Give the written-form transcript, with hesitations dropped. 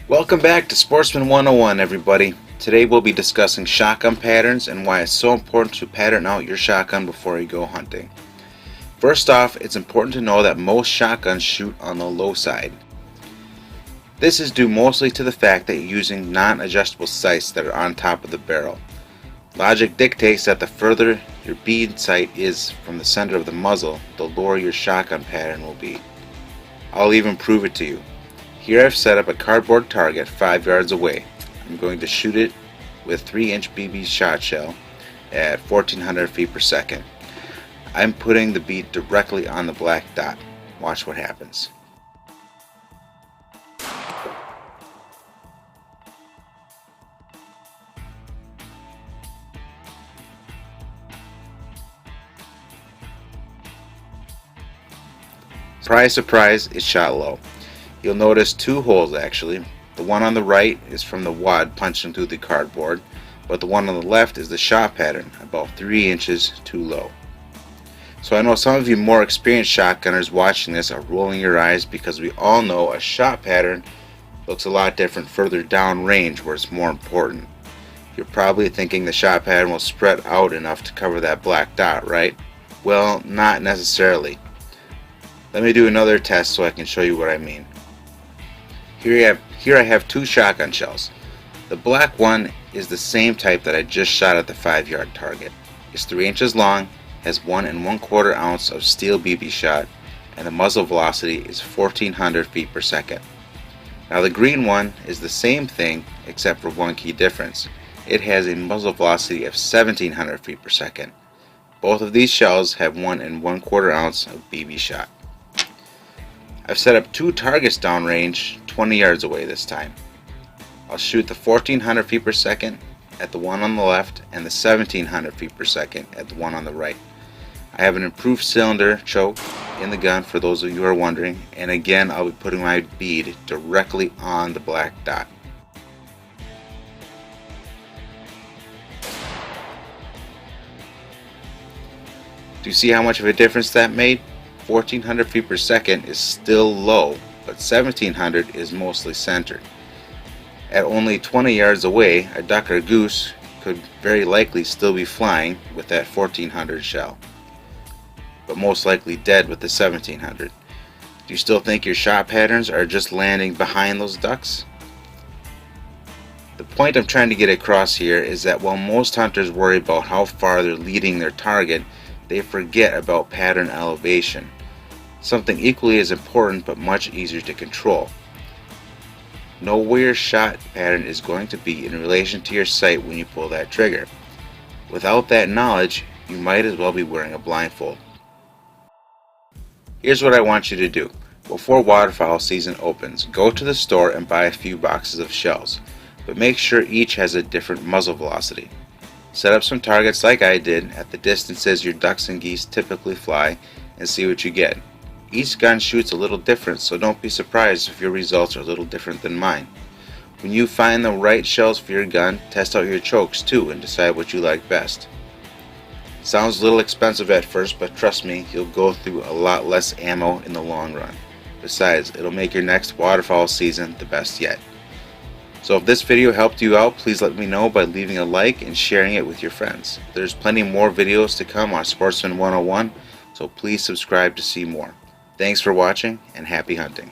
Welcome back to Sportsman 101, everybody. Today we'll be discussing shotgun patterns and why it's so important to pattern out your shotgun before you go hunting. First off, it's important to know that most shotguns shoot on the low side. This is due mostly to the fact that you're using non-adjustable sights that are on top of the barrel. Logic dictates that the further your bead sight is from the center of the muzzle, the lower your shotgun pattern will be. I'll even prove it to you. Here I've set up a cardboard target 5 yards away. I'm going to shoot it with 3-inch BB shot shell at 1400 feet per second. I'm putting the bead directly on the black dot. Watch what happens. Surprise, surprise, it shot low. You'll notice two holes actually. The one on the right is from the wad punching through the cardboard, but the one on the left is the shot pattern, about 3 inches too low. So I know some of you more experienced shotgunners watching this are rolling your eyes because we all know a shot pattern looks a lot different further down range where it's more important. You're probably thinking the shot pattern will spread out enough to cover that black dot, right? Well, not necessarily. Let me do another test so I can show you what I mean. Here I have two shotgun shells. The black one is the same type that I just shot at the 5-yard target. It's 3 inches long, has 1 1/4 ounce of steel BB shot, and the muzzle velocity is 1400 feet per second. Now the green one is the same thing except for one key difference. It has a muzzle velocity of 1700 feet per second. Both of these shells have 1 1/4 ounce of BB shot. I've set up two targets downrange 20 yards away this time. I'll shoot the 1400 feet per second at the one on the left and the 1700 feet per second at the one on the right. I have an improved cylinder choke in the gun for those of you who are wondering, and again I'll be putting my bead directly on the black dot. Do you see how much of a difference that made? 1400 feet per second is still low, but 1700 is mostly centered. At only 20 yards away, a duck or goose could very likely still be flying with that 1400 shell, but most likely dead with the 1700. Do you still think your shot patterns are just landing behind those ducks? The point I'm trying to get across here is that while most hunters worry about how far they're leading their target, they forget about pattern elevation. Something equally as important but much easier to control. Know where your shot pattern is going to be in relation to your sight when you pull that trigger. Without that knowledge, you might as well be wearing a blindfold. Here's what I want you to do. Before waterfowl season opens, go to the store and buy a few boxes of shells, but make sure each has a different muzzle velocity. Set up some targets like I did at the distances your ducks and geese typically fly and see what you get. Each gun shoots a little different, so don't be surprised if your results are a little different than mine. When you find the right shells for your gun, test out your chokes too and decide what you like best. Sounds a little expensive at first, but trust me, you'll go through a lot less ammo in the long run. Besides, it'll make your next waterfowl season the best yet. So if this video helped you out, please let me know by leaving a like and sharing it with your friends. There's plenty more videos to come on Sportsman 101, so please subscribe to see more. Thanks for watching and happy hunting.